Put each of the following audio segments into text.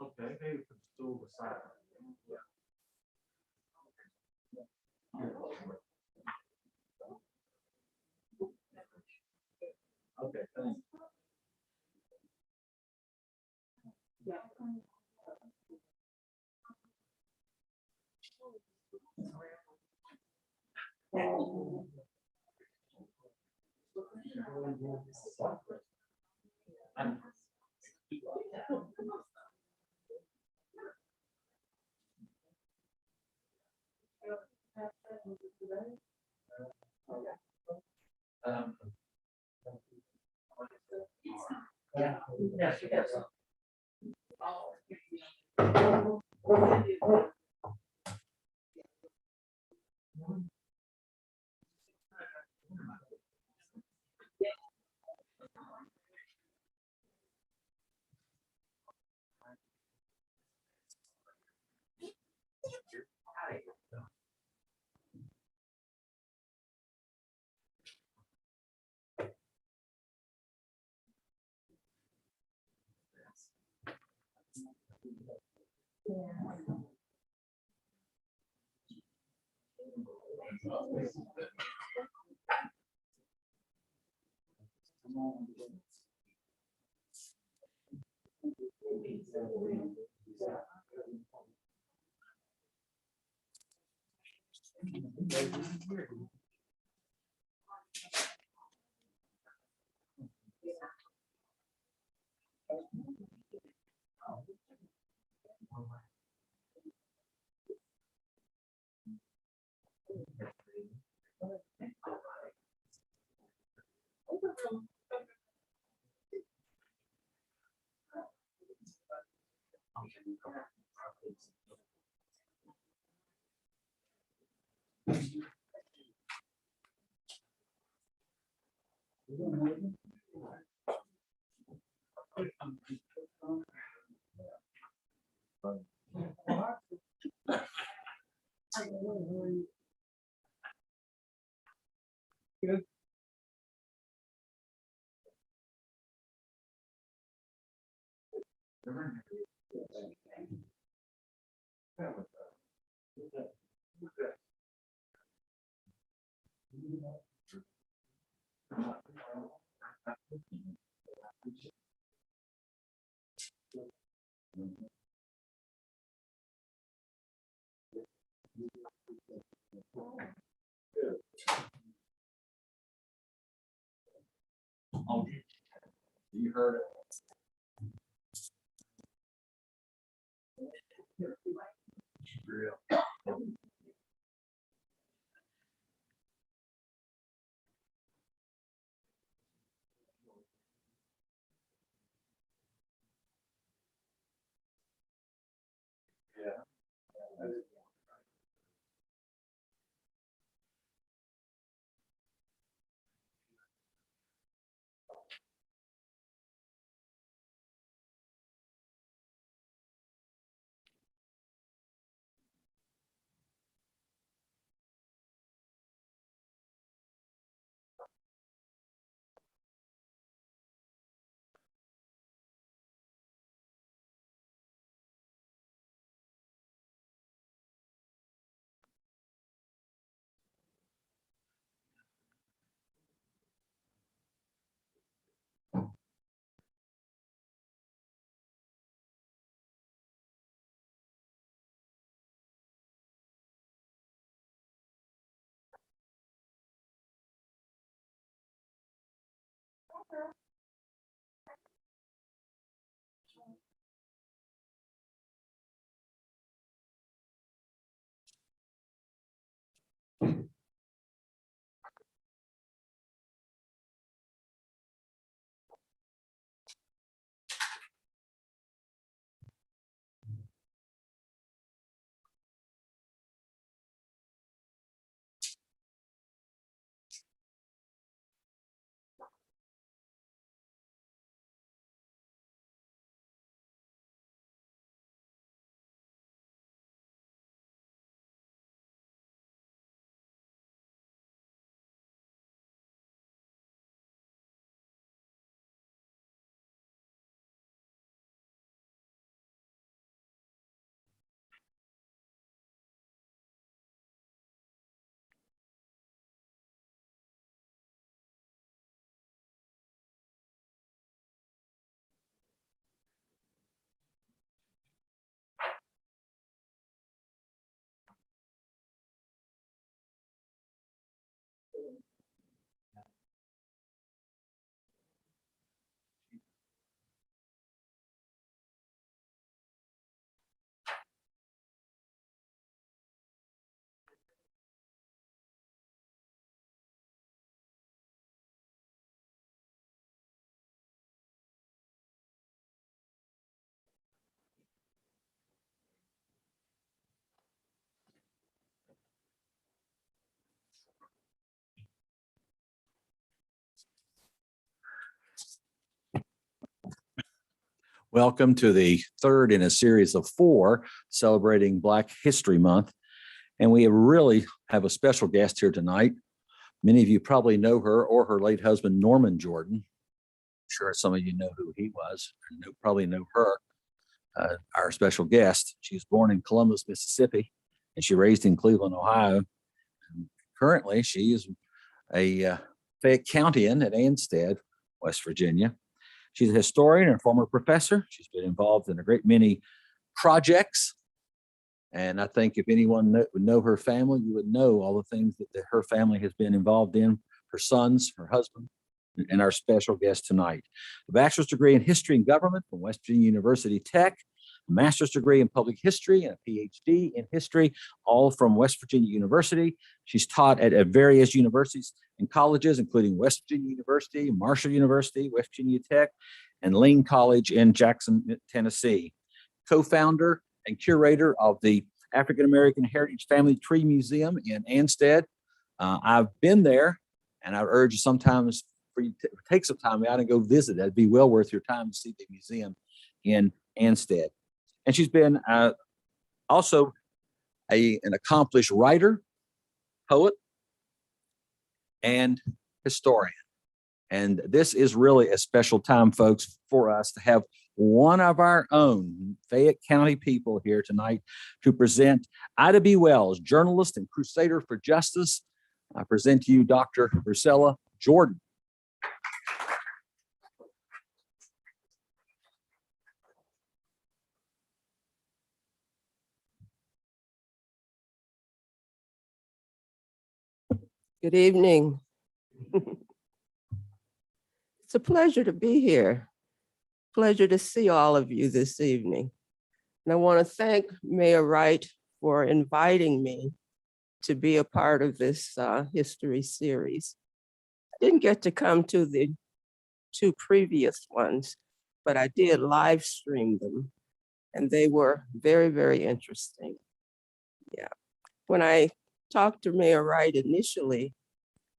Okay, maybe we can stool aside. Okay, thanks. Yes, yes. Good. Oh, you heard it. Real. Yeah. Welcome to the third in a series of 4 celebrating Black History Month. And we really have a special guest here tonight. Many of you probably know her or her late husband, Norman Jordan. I'm sure some of you know who he was, and probably know her, our special guest. She was born in Columbus, Mississippi, and she raised in Cleveland, Ohio. And currently, she is a Fayette Countyan at Anstead, West Virginia. She's a historian and former professor. She's been involved in a great many projects. And I think if anyone would know her family, you would know all the things that her family has been involved in, her sons, her husband, and our special guest tonight. A bachelor's degree in history and government from West Virginia University Tech, a master's degree in public history, and a PhD in history, all from West Virginia University. She's taught at various universities and colleges, including West Virginia University, Marshall University, West Virginia Tech, and Lane College in Jackson, Tennessee. Co-founder and curator of the African American Heritage Family Tree Museum in Anstead. I've been there, and I urge you sometimes for you to take some time out and go visit. That'd be well worth your time to see the museum in Anstead. And she's been also an accomplished writer, poet, and historian. And this is really a special time, folks, for us to have one of our own Fayette County people here tonight to present Ida B. Wells, journalist and crusader for justice. I present to you Dr. Russella Jordan. Good evening. It's a pleasure to be here. Pleasure to see all of you this evening. And I want to thank Mayor Wright for inviting me to be a part of this history series. I didn't get to come to the 2 previous ones, but I did live stream them, and they were very, very interesting. Yeah. When I talked to Mayor Wright initially,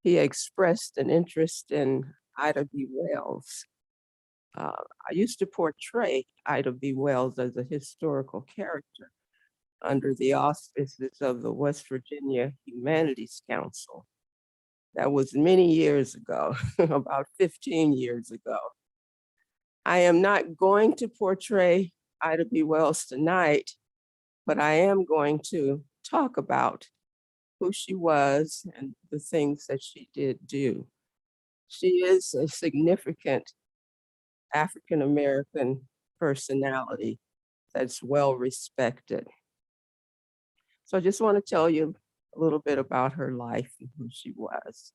he expressed an interest in Ida B. Wells. I used to portray Ida B. Wells as a historical character under the auspices of the West Virginia Humanities Council. That was many years ago, about 15 years ago. I am not going to portray Ida B. Wells tonight, but I am going to talk about who she was and the things that she did do. She is a significant African-American personality that's well respected. So I just want to tell you a little bit about her life and who she was.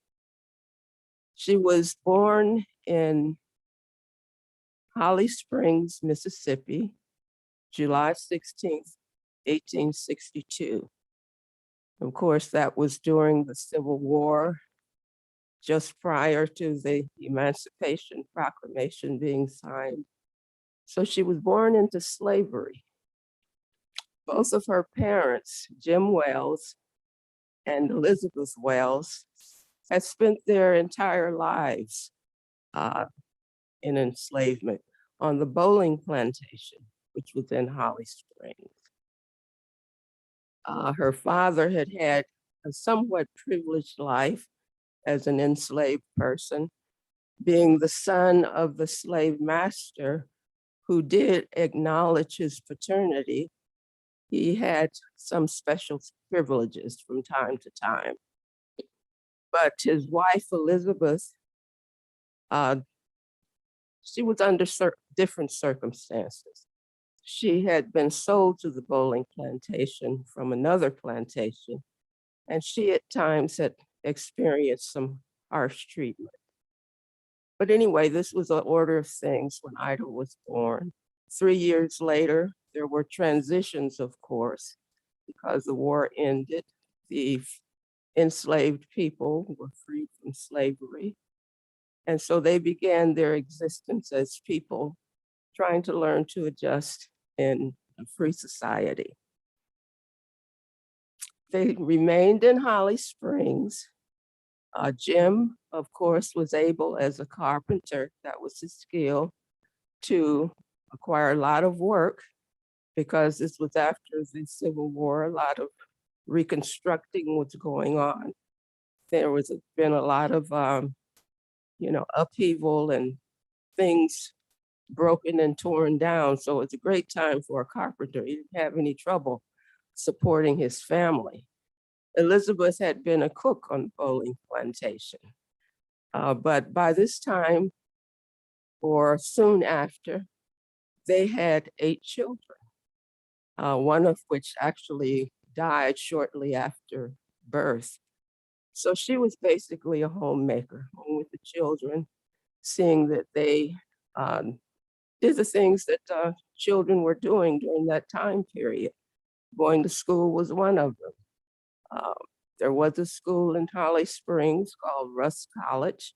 She was born in Holly Springs, Mississippi, July 16th, 1862. Of course, that was during the Civil War, just prior to the Emancipation Proclamation being signed. So she was born into slavery. Both of her parents, Jim Wells and Elizabeth Wells, had spent their entire lives in enslavement on the bowling plantation, which was in Holly Springs. Her father had had a somewhat privileged life as an enslaved person, being the son of the slave master who did acknowledge his paternity. He had some special privileges from time to time. But his wife, Elizabeth, she was under different circumstances. She had been sold to the bowling plantation from another plantation, and she at times had experienced some harsh treatment. But anyway, this was an order of things when Ida was born. 3 years later, there were transitions, of course, because the war ended. The enslaved people were freed from slavery. And so they began their existence as people trying to learn to adjust in a free society. They remained in Holly Springs. Jim, of course, was able as a carpenter, that was his skill, to required a lot of work because this was after the Civil War, a lot of reconstructing what's going on. There was been a lot of, upheaval and things broken and torn down. So it's a great time for a carpenter. He didn't have any trouble supporting his family. Elizabeth had been a cook on the bowling plantation. But by this time, or soon after, they had 8 children, one of which actually died shortly after birth. So she was basically a homemaker, home with the children, seeing that they did the things that children were doing during that time period. Going to school was one of them. There was a school in Holly Springs called Russ College.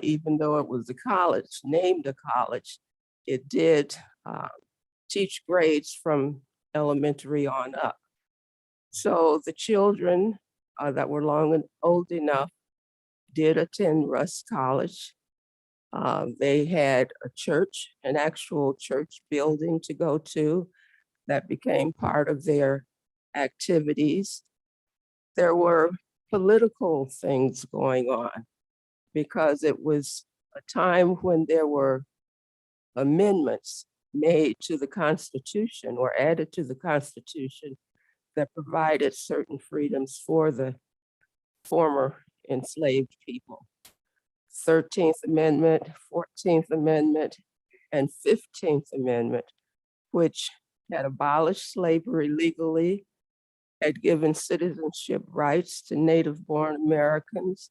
Even though it was a college, named a college, it did teach grades from elementary on up. So the children that were old enough did attend Russ College. They had a church, an actual church building to go to that became part of their activities. There were political things going on because it was a time when there were amendments made to the Constitution or added to the Constitution that provided certain freedoms for the former enslaved people. 13th Amendment, 14th Amendment, and 15th Amendment, which had abolished slavery legally, had given citizenship rights to native-born Americans,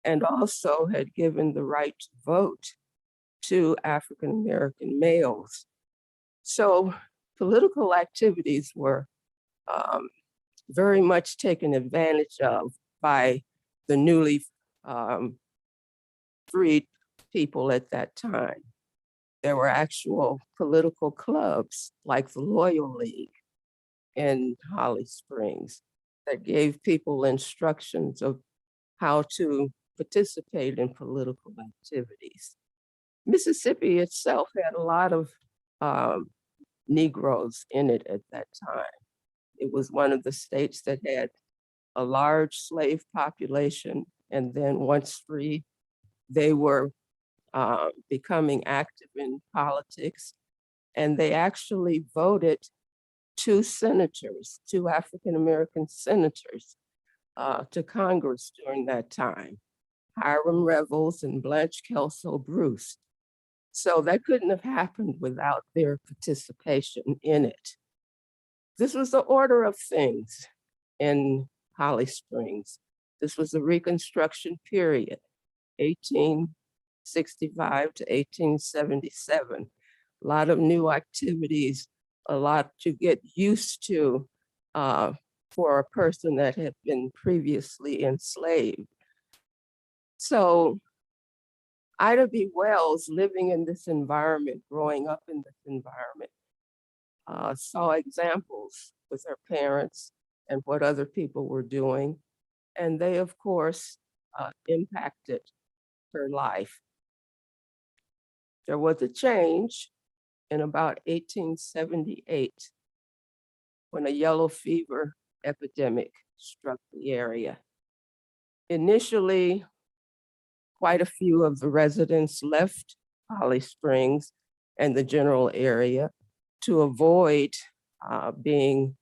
and also had given the right to vote to African-American males. So political activities were very much taken advantage of by the newly freed people at that time. There were actual political clubs like the Loyal League in Holly Springs that gave people instructions of how to participate in political activities. Mississippi itself had a lot of Negroes in it at that time. It was one of the states that had a large slave population, and then once free, they were becoming active in politics, and they actually voted 2 senators, 2 African-American senators to Congress during that time, Hiram Revels and Blanche Kelso Bruce. So that couldn't have happened without their participation in it. This was the order of things in Holly Springs. This was the Reconstruction period, 1865 to 1877. A lot of new activities, a lot to get used to for a person that had been previously enslaved. So Ida B. Wells, living in this environment, growing up in this environment, saw examples with her parents and what other people were doing. And they, of course, impacted her life. There was a change in about 1878 when a yellow fever epidemic struck the area. Initially, quite a few of the residents left Holly Springs and the general area to avoid being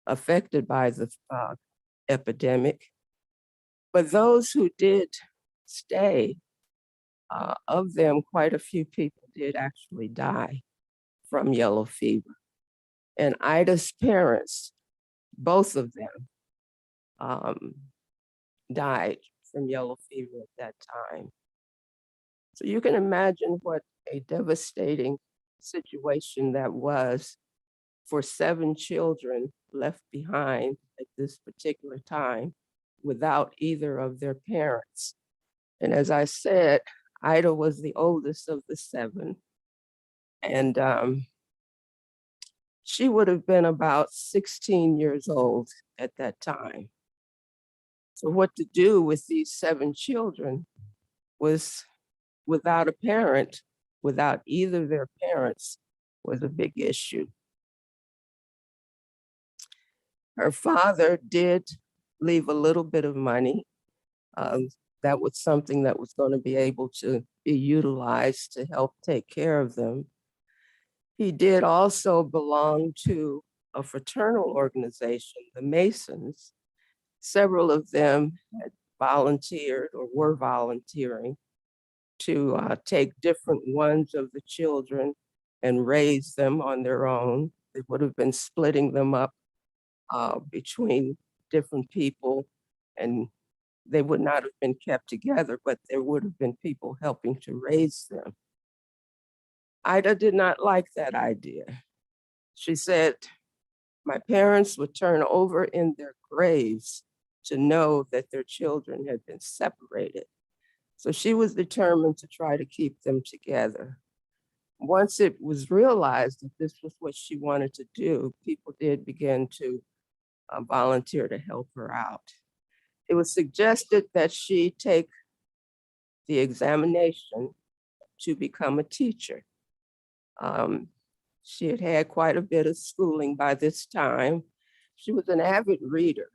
affected by the epidemic. But those who did stay, of them, quite a few people did actually die from yellow fever. And Ida's parents, both of them, died from yellow fever at that time. So you can imagine what a devastating situation that was for 7 children left behind at this particular time without either of their parents. And as I said, Ida was the oldest of the 7. And she would have been about 16 years old at that time. So what to do with these 7 children was without a parent, without either their parents, was a big issue. Her father did leave a little bit of money. That was something that was going to be able to be utilized to help take care of them. He did also belong to a fraternal organization, the Masons. Several of them had volunteered or were volunteering to take different ones of the children and raise them on their own. They would have been splitting them up between different people, and they would not have been kept together, but there would have been people helping to raise them. Ida did not like that idea. She said, my parents would turn over in their graves to know that their children had been separated. So she was determined to try to keep them together. Once it was realized that this was what she wanted to do, people did begin to volunteer to help her out. It was suggested that she take the examination to become a teacher. She had had quite a bit of schooling by this time. She was an avid reader.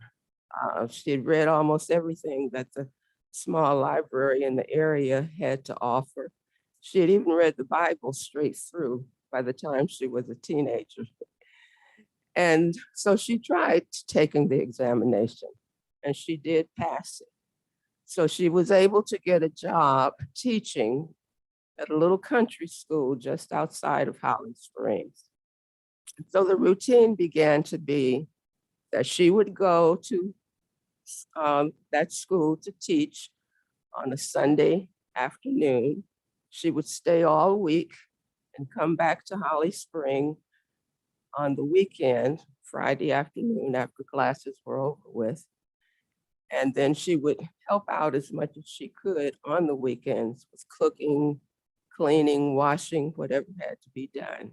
She had read almost everything that the small library in the area had to offer. She had even read the Bible straight through by the time she was a teenager. And so she tried taking the examination, and she did pass it. So she was able to get a job teaching at a little country school just outside of Holly Springs. So the routine began to be that she would go to that school to teach on a Sunday afternoon. She would stay all week and come back to Holly Springs on the weekend, Friday afternoon after classes were over with. And then she would help out as much as she could on the weekends with cooking, cleaning, washing, whatever had to be done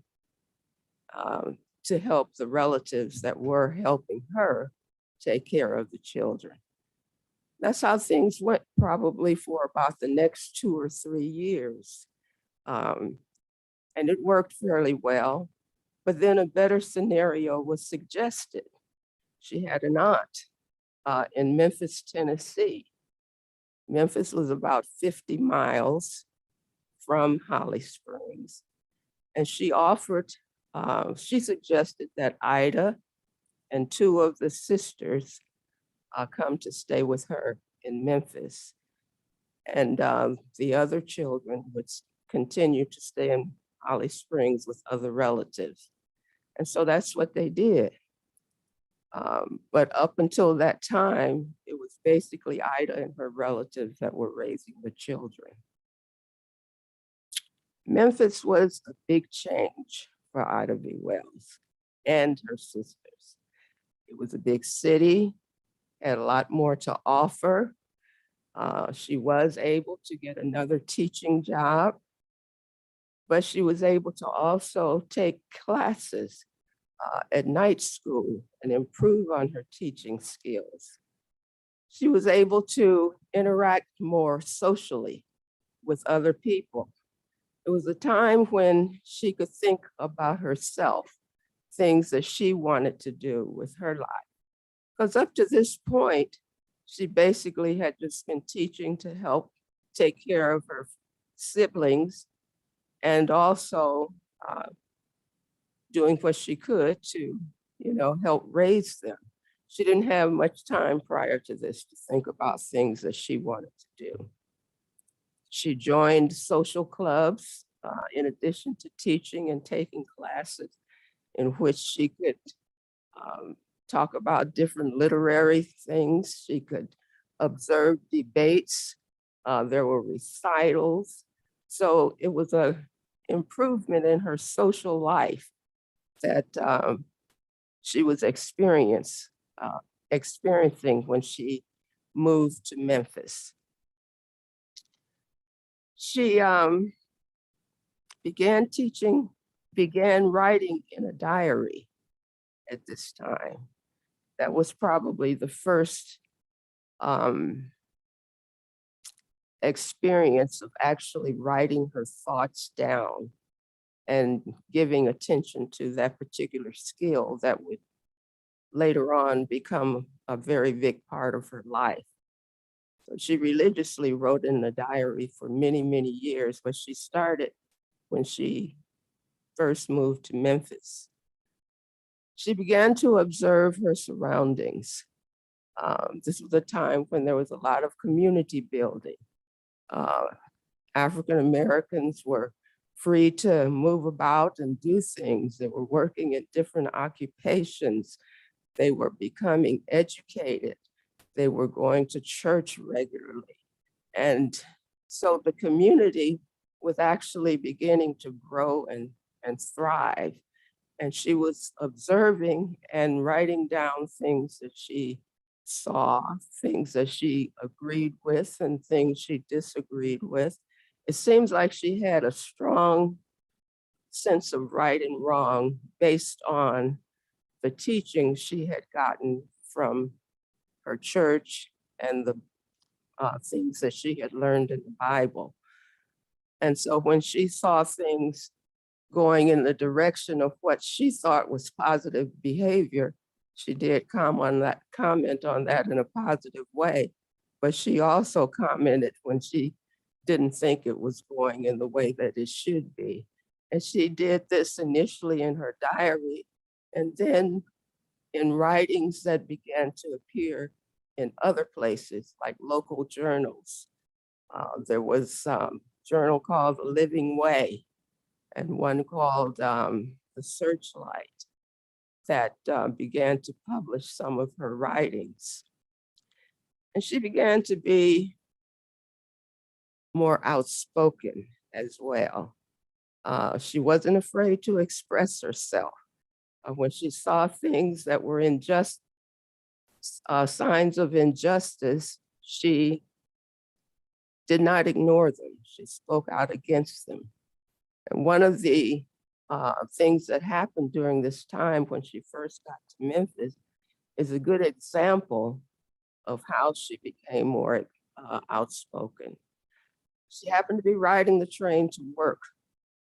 to help the relatives that were helping her take care of the children. That's how things went probably for about the next 2 or 3 years. And it worked fairly well, but then a better scenario was suggested. She had an aunt in Memphis, Tennessee. Memphis was about 50 miles from Holly Springs. And she suggested that Ida and 2 of the sisters come to stay with her in Memphis. And the other children would continue to stay in Holly Springs with other relatives. And so that's what they did. But up until that time, it was basically Ida and her relatives that were raising the children. Memphis was a big change for Ida B. Wells and her sisters. It was a big city, had a lot more to offer. She was able to get another teaching job, but she was able to also take classes at night school and improve on her teaching skills. She was able to interact more socially with other people. It was a time when she could think about herself, things that she wanted to do with her life. Because up to this point, she basically had just been teaching to help take care of her siblings and also doing what she could to, help raise them. She didn't have much time prior to this to think about things that she wanted to do. She joined social clubs in addition to teaching and taking classes in which she could talk about different literary things. She could observe debates. There were recitals. So it was an improvement in her social life that she was experiencing when she moved to Memphis. She began writing in a diary at this time. That was probably the first experience of actually writing her thoughts down and giving attention to that particular skill that would later on become a very big part of her life. So she religiously wrote in the diary for many, many years, but she started when she first moved to Memphis. She began to observe her surroundings. This was a time when there was a lot of community building. African Americans were free to move about and do things. They were working at different occupations. They were becoming educated. They were going to church regularly. And so the community was actually beginning to grow and thrive. And she was observing and writing down things that she saw, things that she agreed with and things she disagreed with. It seems like she had a strong sense of right and wrong based on the teaching she had gotten from her church and the things that she had learned in the Bible. And so when she saw things going in the direction of what she thought was positive behavior, she did comment on that in a positive way. But she also commented when she didn't think it was going in the way that it should be. And she did this initially in her diary, and then in writings that began to appear in other places, like local journals. There was a journal called The Living Way, and one called The Searchlight that began to publish some of her writings. And she began to be more outspoken as well. She wasn't afraid to express herself. When she saw things that were signs of injustice, she did not ignore them. She spoke out against them. And one of the things that happened during this time when she first got to Memphis is a good example of how she became more outspoken. She happened to be riding the train to work,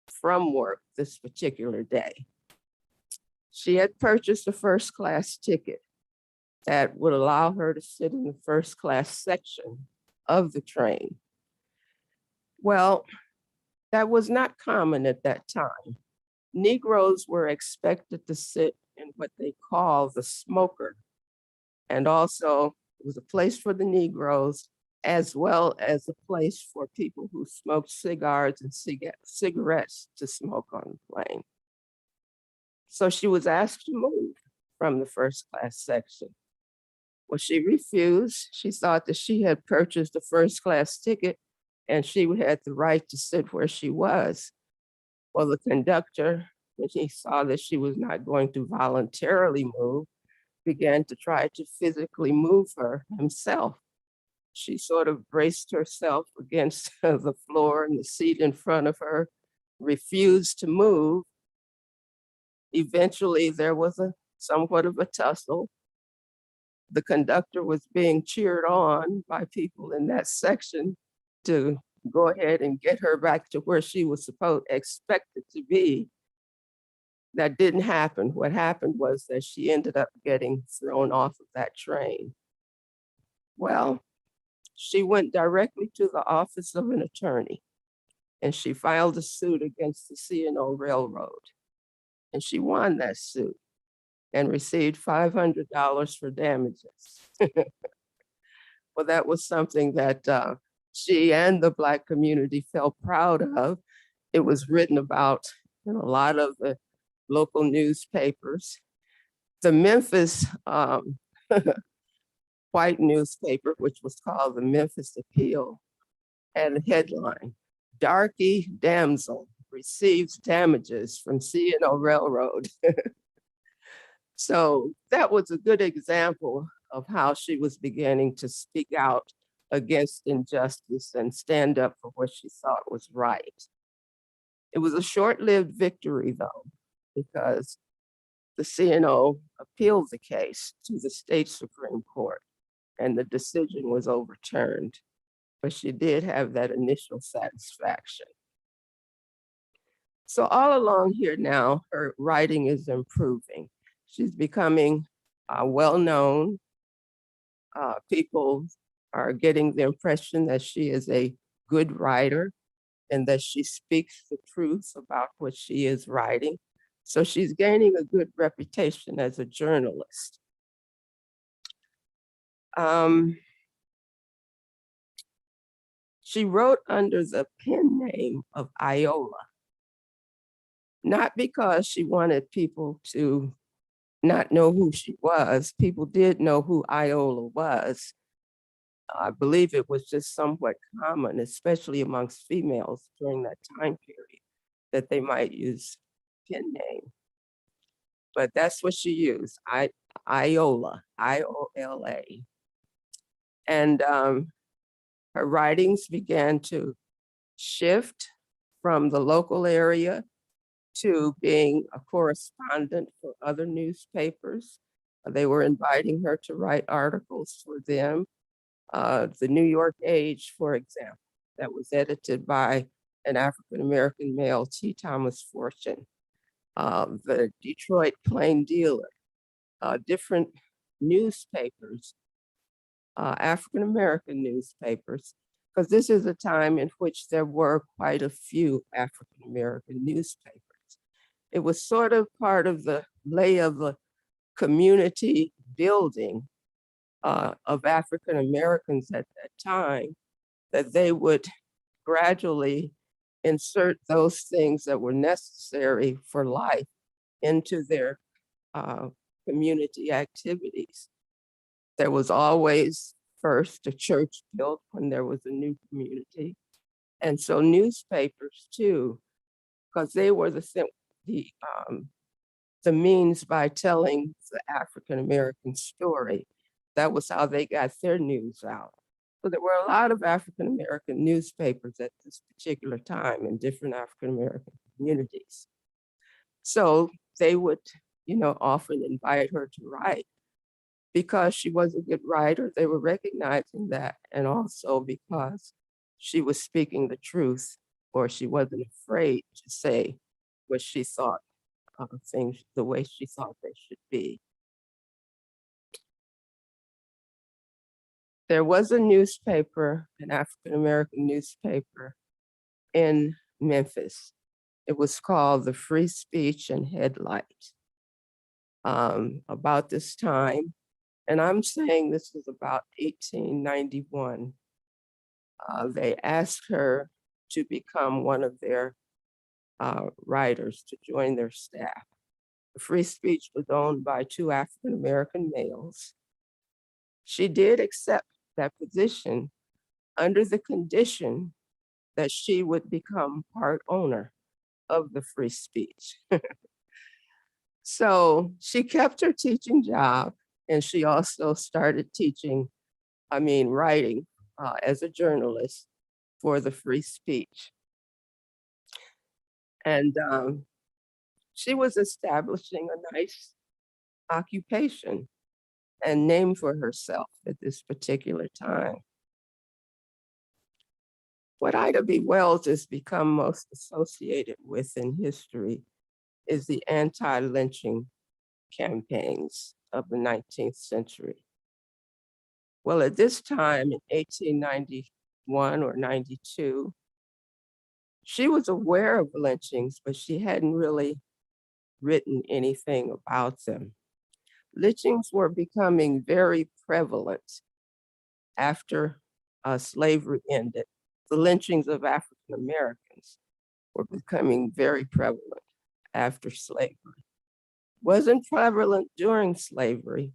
from work this particular day. She had purchased a first-class ticket that would allow her to sit in the first-class section of the train. Well, that was not common at that time. Negroes were expected to sit in what they call the smoker. And also it was a place for the Negroes as well as a place for people who smoked cigars and cigarettes to smoke on the plane. So she was asked to move from the first class section. Well, she refused. She thought that she had purchased a first class ticket and she had the right to sit where she was. Well, the conductor, when he saw that she was not going to voluntarily move, began to try to physically move her himself. She sort of braced herself against the floor and the seat in front of her, refused to move. Eventually, there was somewhat of a tussle. The conductor was being cheered on by people in that section to go ahead and get her back to where she was expected to be. That didn't happen. What happened was that she ended up getting thrown off of that train. Well, she went directly to the office of an attorney and she filed a suit against the C&O Railroad. And she won that suit and received $500 for damages. Well, that was something that she and the Black community felt proud of. It was written about in a lot of the local newspapers. The Memphis white newspaper, which was called the Memphis Appeal, had a headline, "Darky Damsel Receives Damages from C&O Railroad." So that was a good example of how she was beginning to speak out against injustice and stand up for what she thought was right. It was a short-lived victory, though, because the C&O appealed the case to the state Supreme Court and the decision was overturned, but she did have that initial satisfaction. So all along here now, her writing is improving. She's becoming well-known. People are getting the impression that she is a good writer and that she speaks the truth about what she is writing. So she's gaining a good reputation as a journalist. She wrote under the pen name of Iola, not because she wanted people to not know who she was. People did know who Iola was. I believe it was just somewhat common, especially amongst females during that time period, that they might use pen name. But that's what she used, Iola, I-O-L-A. And her writings began to shift from the local area to being a correspondent for other newspapers. They were inviting her to write articles for them. The New York Age, for example, that was edited by an African-American male, T. Thomas Fortune. The Detroit Plain Dealer, different newspapers, African-American newspapers, because this is a time in which there were quite a few African-American newspapers. It was sort of part of the lay of the community building of African Americans at that time, that they would gradually insert those things that were necessary for life into their community activities. There was always first a church built when there was a new community. And so newspapers too, because they were the means by telling the African American story. That was how they got their news out. So there were a lot of African American newspapers at this particular time in different African American communities. So they would, often invite her to write because she was a good writer. They were recognizing that, and also because she was speaking the truth, or she wasn't afraid to say what she thought things the way she thought they should be. There was a newspaper, an African-American newspaper in Memphis. It was called the Free Speech and Headlight. About this time, and I'm saying this was about 1891, they asked her to become one of their writers, to join their staff. The Free Speech was owned by two African-American males. She did accept that position under the condition that she would become part owner of the Free Speech. So she kept her teaching job, and she also started writing as a journalist for the Free Speech. And she was establishing a nice occupation and name for herself at this particular time. What Ida B. Wells has become most associated with in history is the anti-lynching campaigns of the 19th century. Well, at this time in 1891 or 92, she was aware of lynchings, but she hadn't really written anything about them. Lynchings were becoming very prevalent after slavery ended. The lynchings of African Americans were becoming very prevalent after slavery. Wasn't prevalent during slavery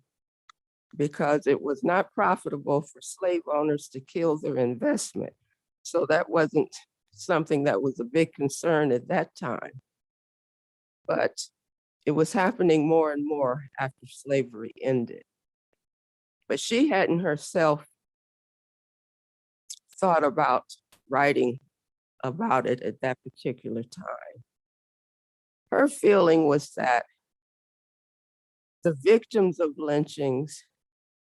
because it was not profitable for slave owners to kill their investment. So that wasn't something that was a big concern at that time. But it was happening more and more after slavery ended. But she hadn't herself thought about writing about it at that particular time. Her feeling was that the victims of lynchings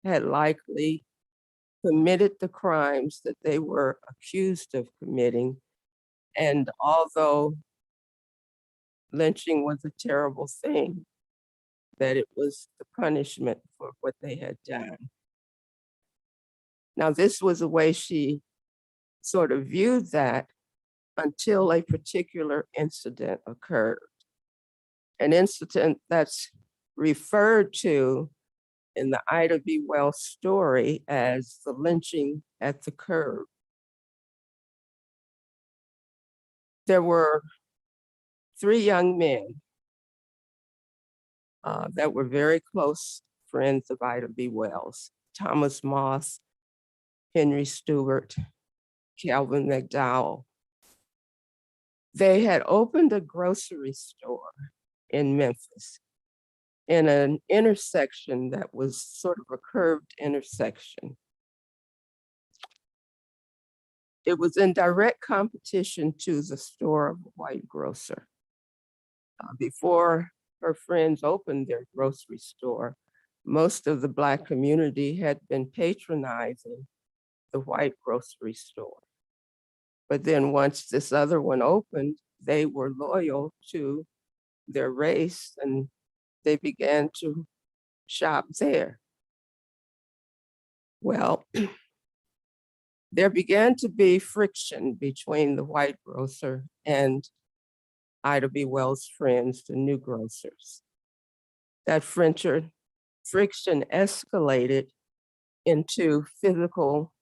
had likely committed the crimes that they were accused of committing. And although lynching was a terrible thing, that it was the punishment for what they had done. Now, this was the way she sort of viewed that until a particular incident occurred. An incident that's referred to in the Ida B. Wells story as the lynching at the curb. There were 3 young men that were very close friends of Ida B. Wells: Thomas Moss, Henry Stewart, Calvin McDowell. They had opened a grocery store in Memphis in an intersection that was sort of a curved intersection. It was in direct competition to the store of a white grocer. Before her friends opened their grocery store, most of the Black community had been patronizing the white grocery store. But then once this other one opened, they were loyal to their race and they began to shop there. Well, there began to be friction between the white grocer and Ida B. Wells' friends, the new grocers. That friction escalated into physical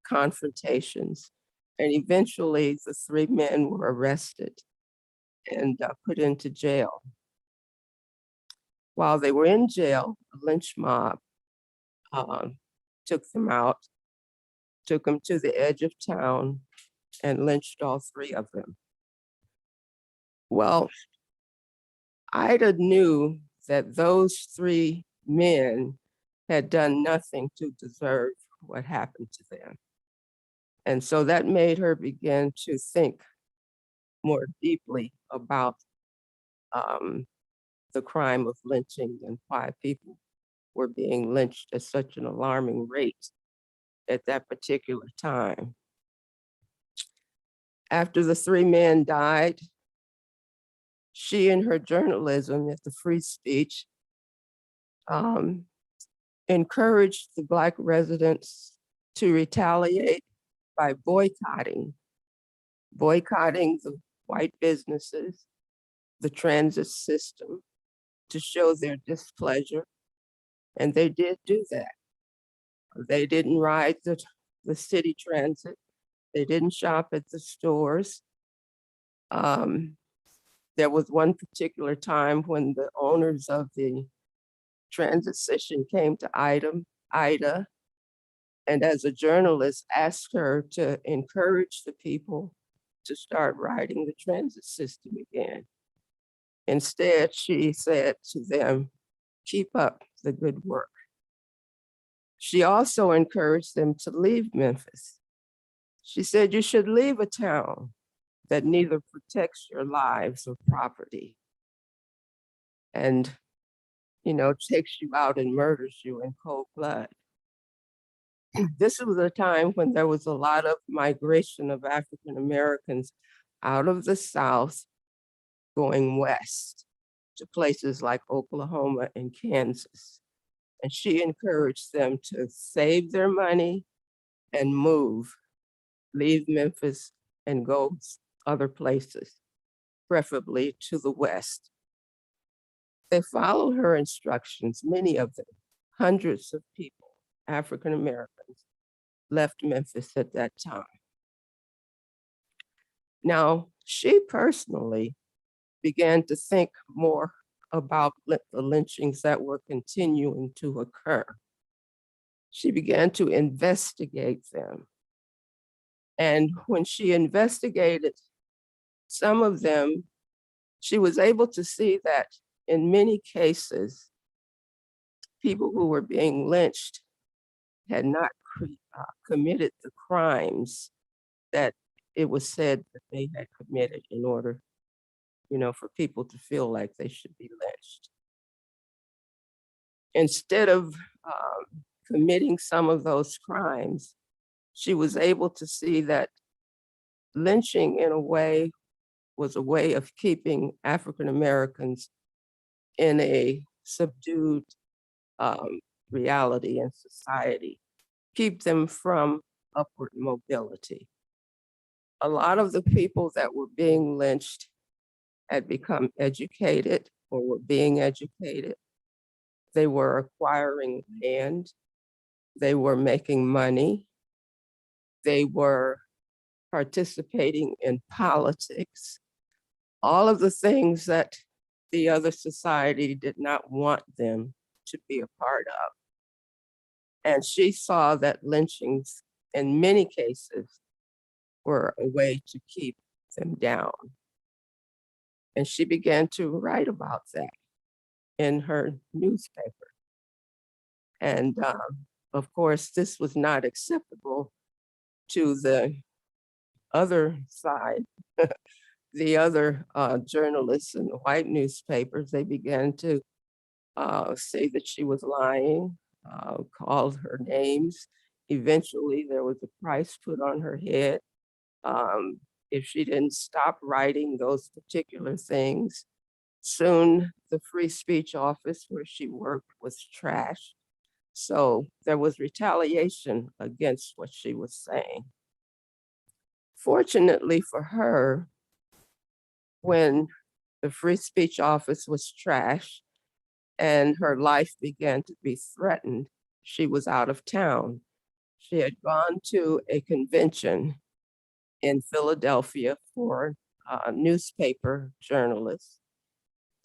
confrontations. And eventually the 3 men were arrested and put into jail. While they were in jail, a lynch mob took them out, took them to the edge of town, and lynched all 3 of them. Well, Ida knew that those 3 men had done nothing to deserve what happened to them. And so that made her begin to think more deeply about the crime of lynching and why people were being lynched at such an alarming rate at that particular time. After the 3 men died, she, in her journalism at the Free Speech, encouraged the Black residents to retaliate by boycotting the white businesses, the transit system, to show their displeasure. And they did do that. They didn't ride the city transit. They didn't shop at the stores. There was one particular time when the owners of the transit station came to Ida, and as a journalist asked her to encourage the people to start riding the transit system again. Instead, she said to them, "Keep up the good work." She also encouraged them to leave Memphis. She said, "You should leave a town that neither protects your lives or property and, takes you out and murders you in cold blood." This was a time when there was a lot of migration of African Americans out of the South going west to places like Oklahoma and Kansas. And she encouraged them to save their money and move, leave Memphis and go other places, preferably to the west. They followed her instructions, many of them, hundreds of people, African Americans, left Memphis at that time. Now, she personally began to think more about the lynchings that were continuing to occur. She began to investigate them. And when she investigated some of them, she was able to see that in many cases, people who were being lynched had not committed the crimes that it was said that they had committed in order, for people to feel like they should be lynched. Instead of committing some of those crimes, she was able to see that lynching in a way was a way of keeping African Americans in a subdued reality and society, keep them from upward mobility. A lot of the people that were being lynched had become educated or were being educated. They were acquiring land. They were making money. They were participating in politics. All of the things that the other society did not want them to be a part of. And she saw that lynchings, in many cases, were a way to keep them down. And she began to write about that in her newspaper. And of course, this was not acceptable to the other side. The other journalists in the white newspapers, they began to say that she was lying, called her names. Eventually, there was a price put on her head. If she didn't stop writing those particular things, soon the free speech office where she worked was trashed. So there was retaliation against what she was saying. Fortunately for her, when the free speech office was trashed and her life began to be threatened, she was out of town. She had gone to a convention in Philadelphia for newspaper journalists.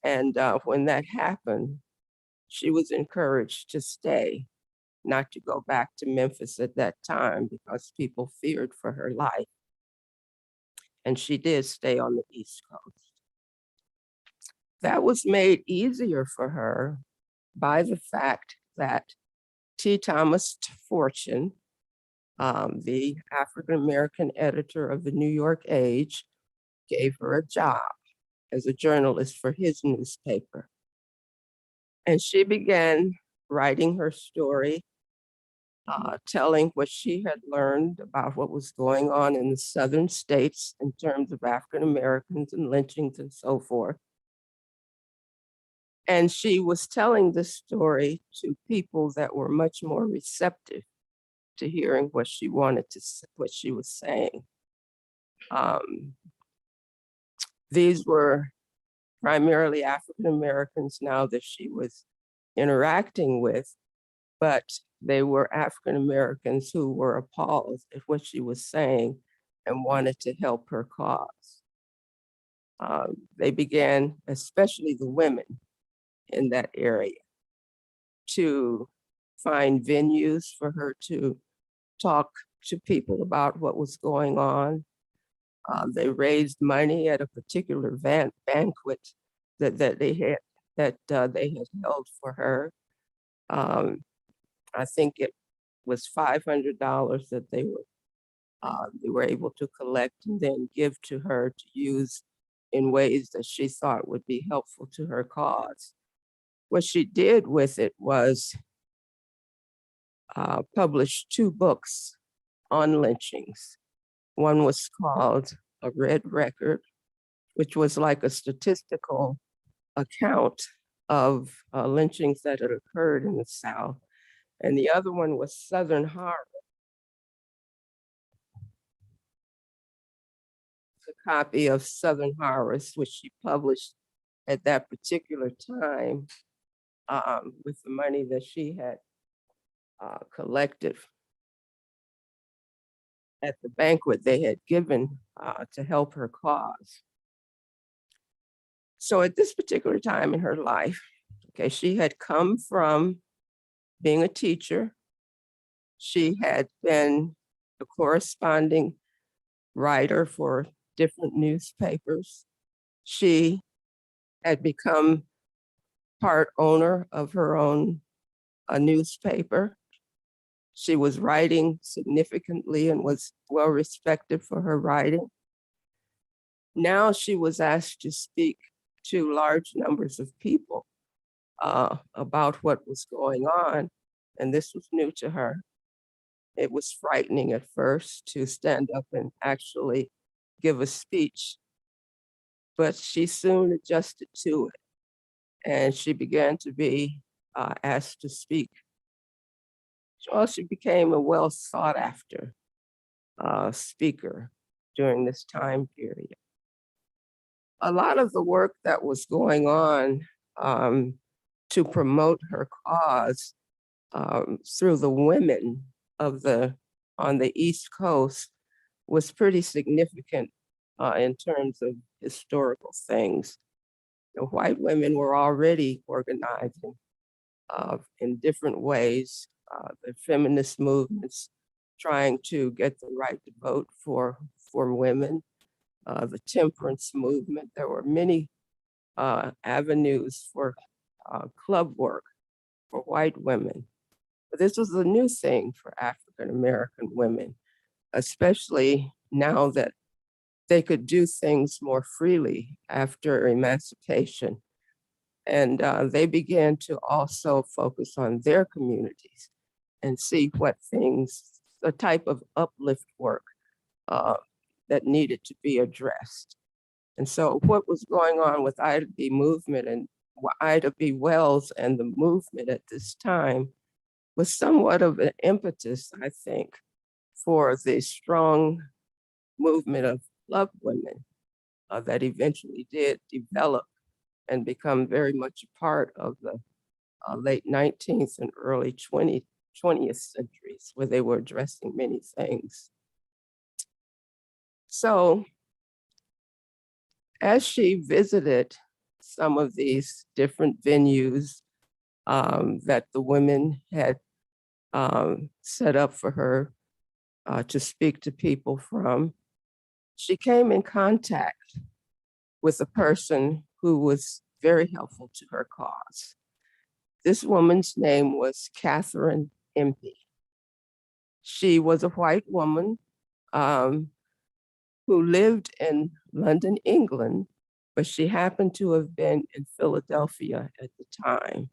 And when that happened, she was encouraged to stay, not to go back to Memphis at that time because people feared for her life. And she did stay on the East Coast. That was made easier for her by the fact that T. Thomas Fortune, the African-American editor of the New York Age, gave her a job as a journalist for his newspaper. And she began writing her story, telling what she had learned about what was going on in the southern states in terms of African-Americans and lynchings and so forth. And she was telling this story to people that were much more receptive to hearing what she wanted to, what she was saying. These were primarily African Americans now that she was interacting with, but they were African Americans who were appalled at what she was saying and wanted to help her cause. They began, especially the women in that area, to find venues for her to talk to people about what was going on. They raised money at a particular banquet that they had held for her. I think it was $500 that they were able to collect and then give to her to use in ways that she thought would be helpful to her cause. What she did with it was publish 2 books on lynchings. One was called A Red Record, which was like a statistical account of lynchings that had occurred in the South. And the other one was Southern Horror. A copy of Southern Horrors, which she published at that particular time with the money that she had collected at the banquet they had given to help her cause. So at this particular time in her life, okay, she had come from being a teacher. She had been a corresponding writer for different newspapers. She had become part owner of her own newspaper. She was writing significantly and was well respected for her writing. Now she was asked to speak to large numbers of people about what was going on, and this was new to her. It was frightening at first to stand up and actually give a speech but she soon adjusted to it, and she began to be asked to speak. Well, she became a well sought after speaker during this time period. A lot of the work that was going on to promote her cause through the women on the East Coast was pretty significant in terms of historical things. The white women were already organizing in different ways, the feminist movements trying to get the right to vote for women, the temperance movement. There were many avenues for club work for white women. But this was a new thing for African American women, especially now that they could do things more freely after emancipation. And they began to also focus on their communities and see what things, the type of uplift work that needed to be addressed. And so what was going on with Ida B. movement and Ida B. Wells and the movement at this time was somewhat of an impetus, I think, for the strong movement of club women that eventually did develop and become very much a part of the late 19th and early 20th centuries, where they were addressing many things. So as she visited some of these different venues that the women had set up for her to speak to people from, she came in contact with a person who was very helpful to her cause. This woman's name was Katherine Empty. She was a white woman who lived in London, England, but she happened to have been in Philadelphia at the time.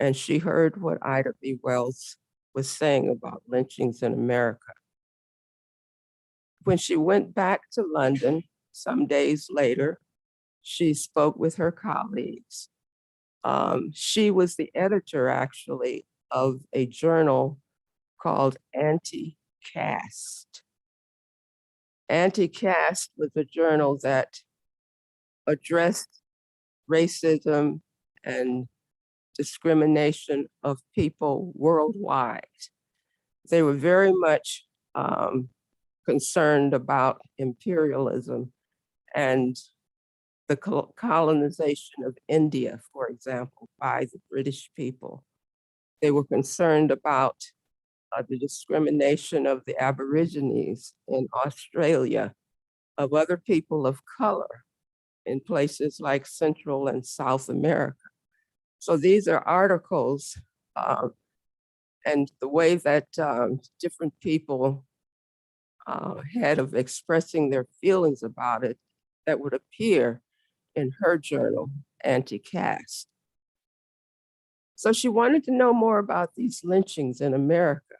And she heard what Ida B. Wells was saying about lynchings in America. When she went back to London some days later, she spoke with her colleagues. She was the editor, actually, of a journal called Anti-Caste. Anti-Caste was a journal that addressed racism and discrimination of people worldwide. They were very much concerned about imperialism and the colonization of India, for example, by the British people. They were concerned about the discrimination of the Aborigines in Australia, of other people of color in places like Central and South America. So these are articles and the way that different people had of expressing their feelings about it that would appear in her journal, Anti-Caste. So she wanted to know more about these lynchings in America.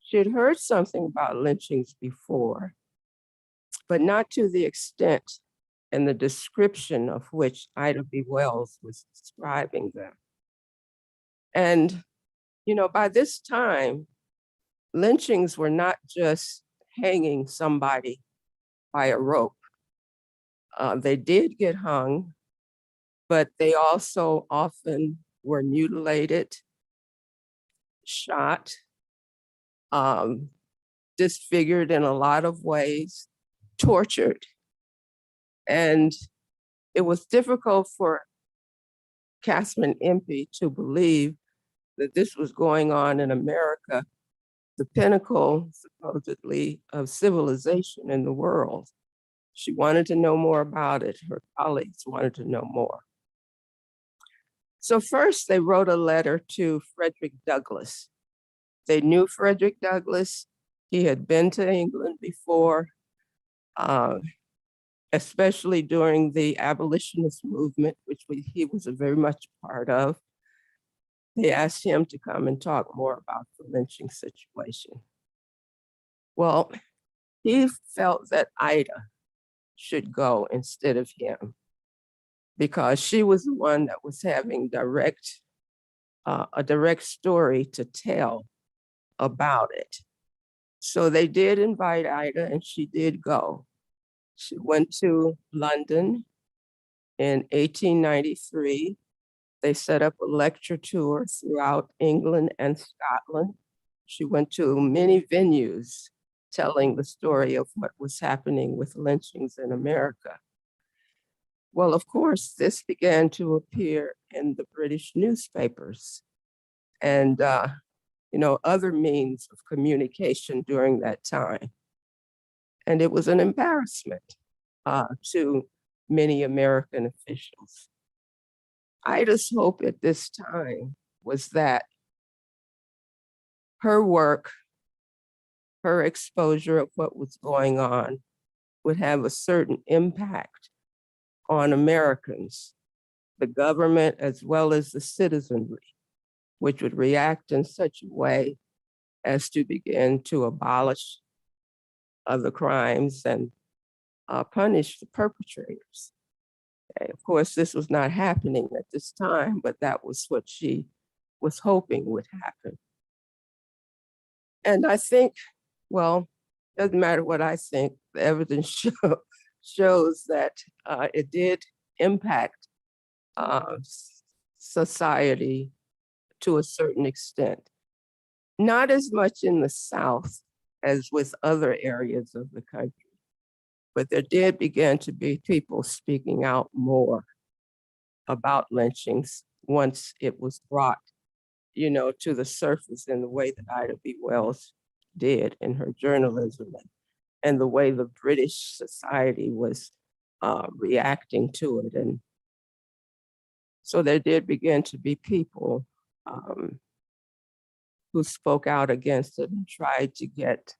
She had heard something about lynchings before, but not to the extent and the description of which Ida B. Wells was describing them. And, you know, by this time, lynchings were not just hanging somebody by a rope. They did get hung, but they also often were mutilated, shot, disfigured in a lot of ways, tortured. And it was difficult for Katherine Empty to believe that this was going on in America, the pinnacle, supposedly, of civilization in the world. She wanted to know more about it. Her colleagues wanted to know more. So first they wrote a letter to Frederick Douglass. They knew Frederick Douglass. He had been to England before, especially during the abolitionist movement, which he was a very much a part of. They asked him to come and talk more about the lynching situation. Well, he felt that Ida should go instead of him, because she was the one that was having a direct story to tell about it. So they did invite Ida, and she did go. She went to London in 1893. They set up a lecture tour throughout England and Scotland. She went to many venues telling the story of what was happening with lynchings in America. Well, of course, this began to appear in the British newspapers and other means of communication during that time. And it was an embarrassment to many American officials. Ida's hope at this time was that her work, her exposure of what was going on would have a certain impact on Americans, the government, as well as the citizenry, which would react in such a way as to begin to abolish other crimes and punish the perpetrators. Okay, of course, this was not happening at this time, but that was what she was hoping would happen. And I think, well, doesn't matter what I think, the evidence shows that it did impact society to a certain extent. Not as much in the South as with other areas of the country, but there did begin to be people speaking out more about lynchings once it was brought, to the surface in the way that Ida B. Wells did in her journalism, and the way the British society was reacting to it. And so there did begin to be people who spoke out against it and tried to get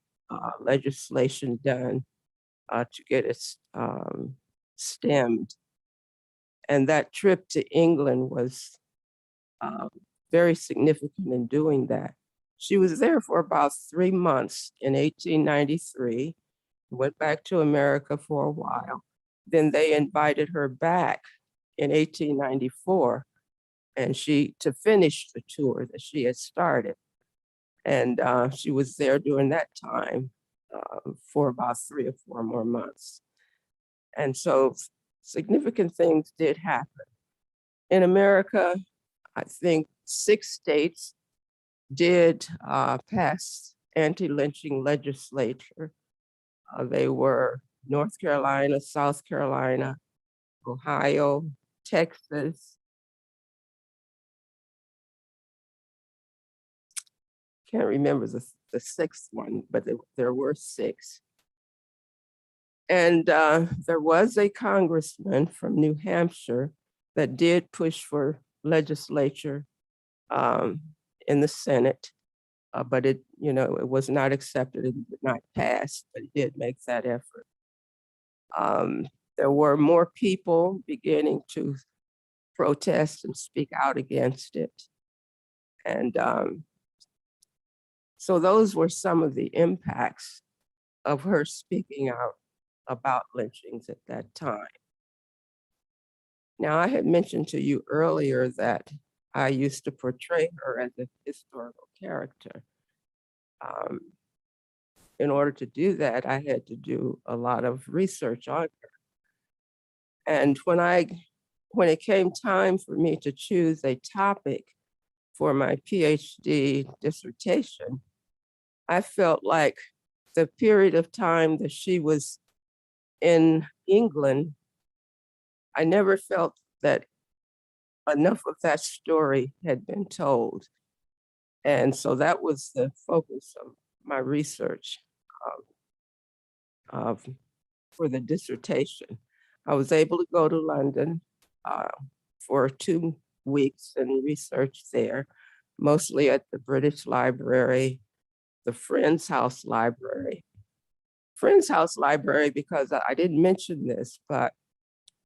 legislation done to get it stemmed. And that trip to England was very significant in doing that. She was there for about 3 months in 1893, went back to America for a while. Then they invited her back in 1894 to finish the tour that she had started. And she was there during that time for about 3 or 4 more months. And so significant things did happen. In America, I think 6 states did pass anti-lynching legislature. They were North Carolina, South Carolina, Ohio, Texas. Can't remember the 6th one, but there were 6. And there was a congressman from New Hampshire that did push for legislature in the Senate, but it was not accepted and did not pass, but it did make that effort. There were more people beginning to protest and speak out against it. And so those were some of the impacts of her speaking out about lynchings at that time. Now, I had mentioned to you earlier that I used to portray her as a historical character. In order to do that, I had to do a lot of research on her. And when it came time for me to choose a topic for my PhD dissertation, I felt like the period of time that she was in England, I never felt that enough of that story had been told. And so that was the focus of my research for the dissertation. I was able to go to London for 2 weeks and research there, mostly at the British Library, the Friends House Library. Friends House Library, because I didn't mention this, but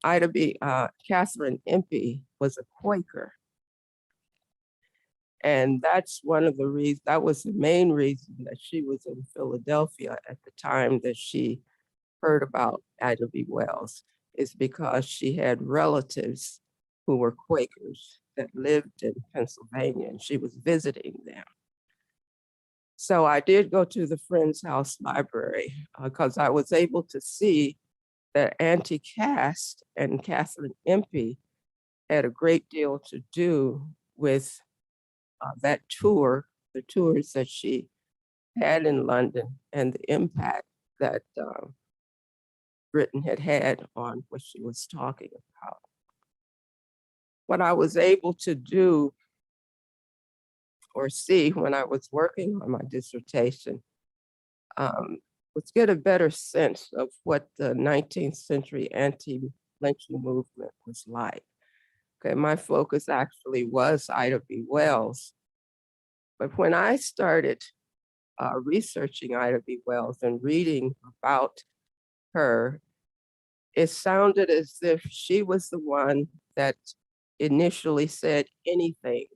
Katherine Empty was a Quaker. And that's one of the reasons, that was the main reason that she was in Philadelphia at the time that she heard about Ida B. Wells is because she had relatives who were Quakers that lived in Pennsylvania, and she was visiting them. So I did go to the Friends House Library because I was able to see that Auntie Cass and Katherine Empty had a great deal to do with that tour, the tours that she had in London, and the impact that Britain had had on what she was talking about. What I was able to do or see when I was working on my dissertation was get a better sense of what the 19th century anti-lynching movement was like. Okay, my focus actually was Ida B. Wells. But when I started researching Ida B. Wells and reading about her, it sounded as if she was the one that initially said anything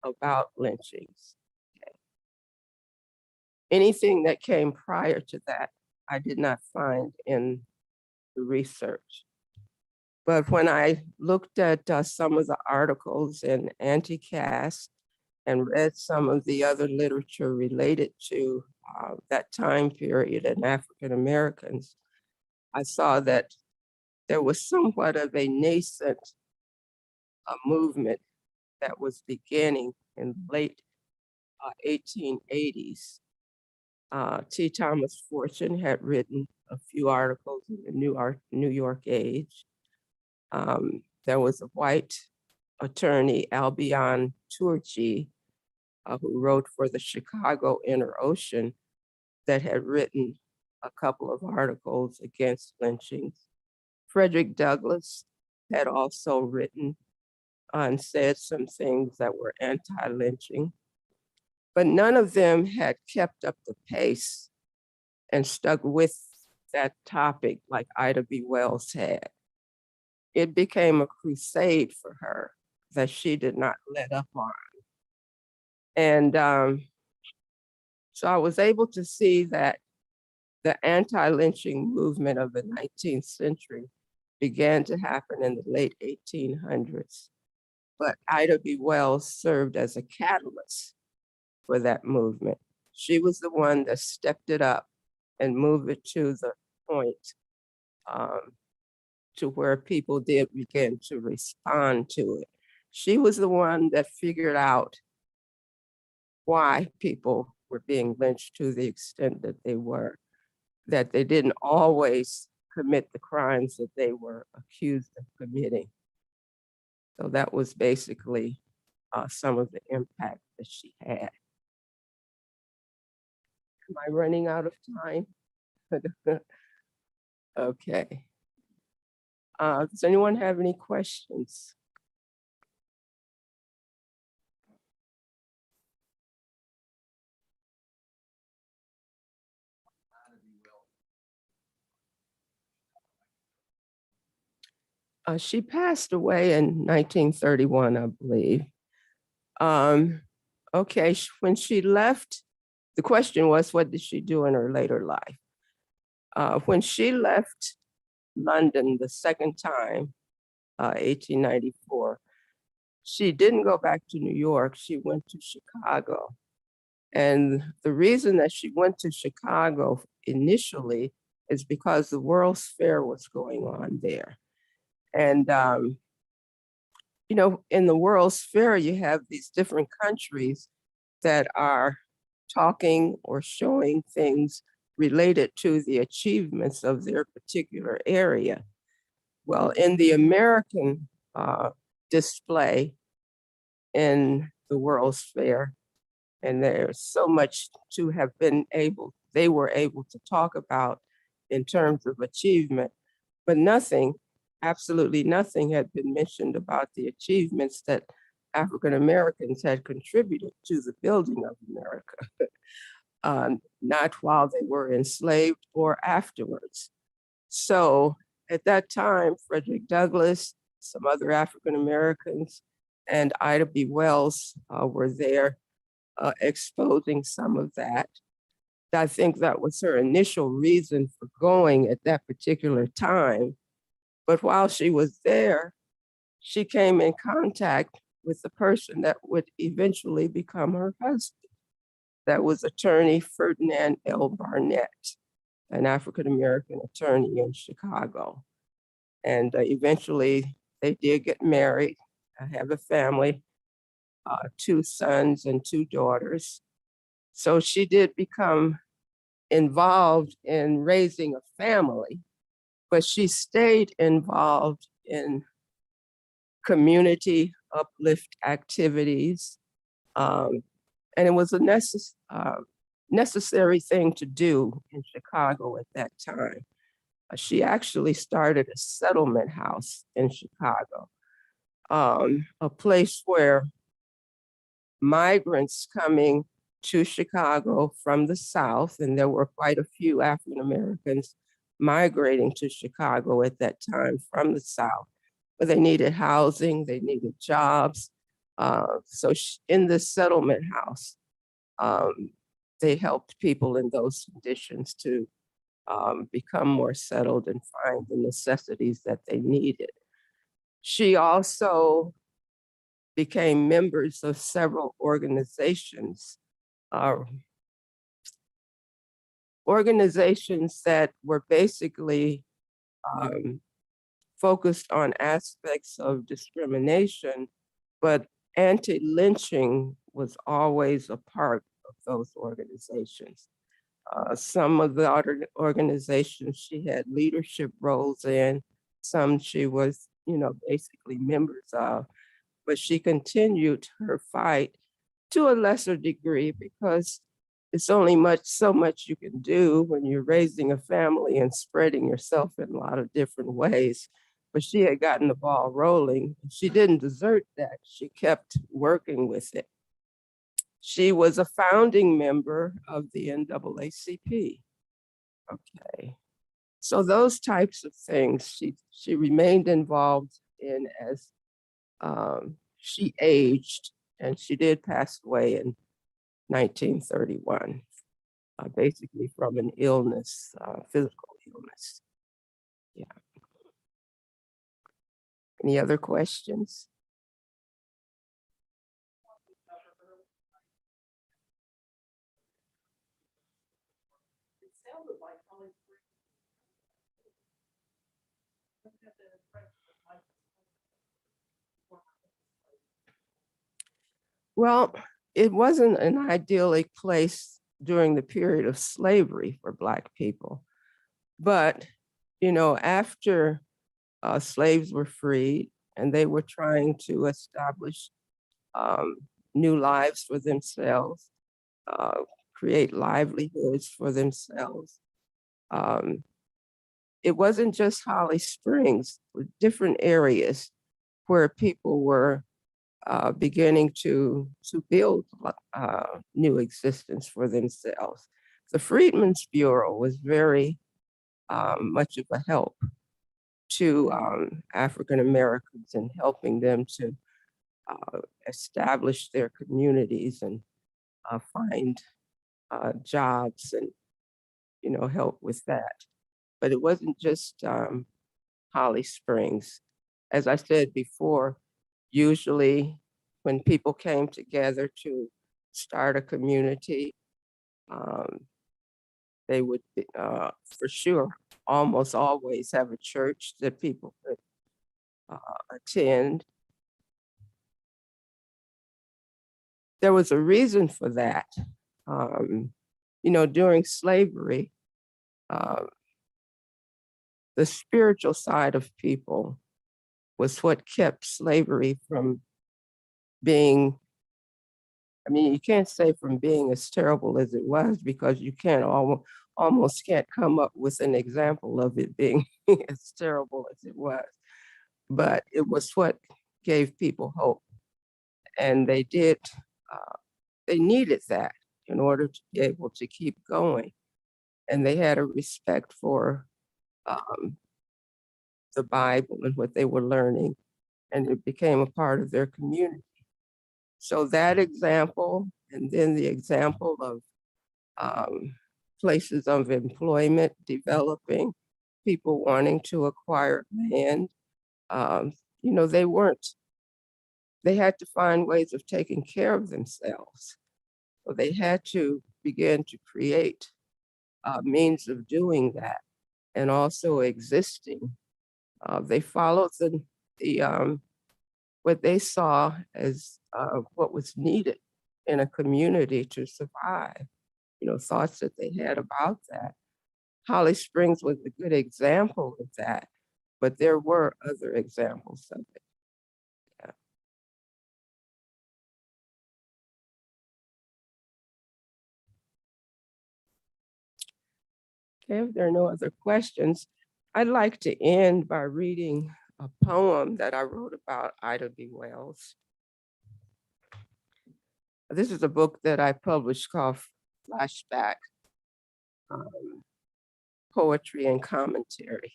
about lynchings. Okay. Anything that came prior to that, I did not find in the research. But when I looked at some of the articles in Anti-Cass and read some of the other literature related to that time period and African Americans, I saw that there was somewhat of a nascent movement that was beginning in the late 1880s. T. Thomas Fortune had written a few articles in the New York Age. There was a white attorney, Albion Turchi, who wrote for the Chicago Inner Ocean, that had written a couple of articles against lynchings. Frederick Douglass had also written and said some things that were anti-lynching, but none of them had kept up the pace and stuck with that topic like Ida B. Wells had. It became a crusade for her that she did not let up on. And so I was able to see that the anti-lynching movement of the 19th century began to happen in the late 1800s. But Ida B. Wells served as a catalyst for that movement. She was the one that stepped it up and moved it to the point to where people did begin to respond to it. She was the one that figured out why people were being lynched to the extent that they were, that they didn't always commit the crimes that they were accused of committing. So that was basically some of the impact that she had. Am I running out of time? Okay. Does anyone have any questions? She passed away in 1931, I believe. Okay, when she left, the question was, what did she do in her later life? When she left London the second time, 1894, she didn't go back to New York, she went to Chicago. And the reason that she went to Chicago initially is because the World's Fair was going on there. And, you know, in the World's Fair, you have these different countries that are talking or showing things related to the achievements of their particular area. Well, in the American display in the World's Fair, and there's so much to have been able, they were able to talk about in terms of achievement, but nothing, absolutely nothing had been mentioned about the achievements that African Americans had contributed to the building of America, not while they were enslaved or afterwards. So at that time, Frederick Douglass, some other African Americans, and Ida B. Wells were there exposing some of that. I think that was her initial reason for going at that particular time. But while she was there, she came in contact with the person that would eventually become her husband. That was attorney Ferdinand L. Barnett, an African-American attorney in Chicago. And eventually they did get married. I have a family, 2 sons and 2 daughters. So she did become involved in raising a family, but she stayed involved in community uplift activities. And it was a necessary thing to do in Chicago at that time. She actually started a settlement house in Chicago, a place where migrants coming to Chicago from the South, and there were quite a few African Americans migrating to Chicago at that time from the South, but they needed housing, they needed jobs. So in this settlement house, they helped people in those conditions to become more settled and find the necessities that they needed. She also became members of several organizations, organizations that were basically focused on aspects of discrimination, but anti-lynching was always a part of those organizations. Some of the other organizations she had leadership roles in, some she was, basically members of, but she continued her fight to a lesser degree because it's only so much you can do when you're raising a family and spreading yourself in a lot of different ways. But she had gotten the ball rolling. She didn't desert that. She kept working with it. She was a founding member of the NAACP. Okay. So those types of things she remained involved in as she aged, and she did pass away in 1931, basically from an illness, physical illness. Yeah. Any other questions? Well, it wasn't an idyllic place during the period of slavery for Black people. But, after slaves were freed and they were trying to establish new lives for themselves, create livelihoods for themselves. It wasn't just Holly Springs, different areas where people were beginning to build new existence for themselves. The Freedmen's Bureau was very much of a help to African Americans in helping them to establish their communities and find jobs and help with that. But it wasn't just Holly Springs. As I said before, usually when people came together to start a community, they would for sure almost always have a church that people could attend. There was a reason for that. During slavery, the spiritual side of people was what kept slavery from being, you can't say from being as terrible as it was, because you can't almost can't come up with an example of it being as terrible as it was. But it was what gave people hope. And they needed that in order to be able to keep going. And they had a respect for the Bible and what they were learning, and it became a part of their community. So that example, and then the example of places of employment developing, people wanting to acquire land. You know, they had to find ways of taking care of themselves. So they had to begin to create means of doing that and also existing. They followed the what they saw as what was needed in a community to survive. You know, thoughts that they had about that. Holly Springs was a good example of that, but there were other examples of it. Yeah. Okay, if there are no other questions, I'd like to end by reading a poem that I wrote about Ida B. Wells. This is a book that I published called Flashback, Poetry and Commentary.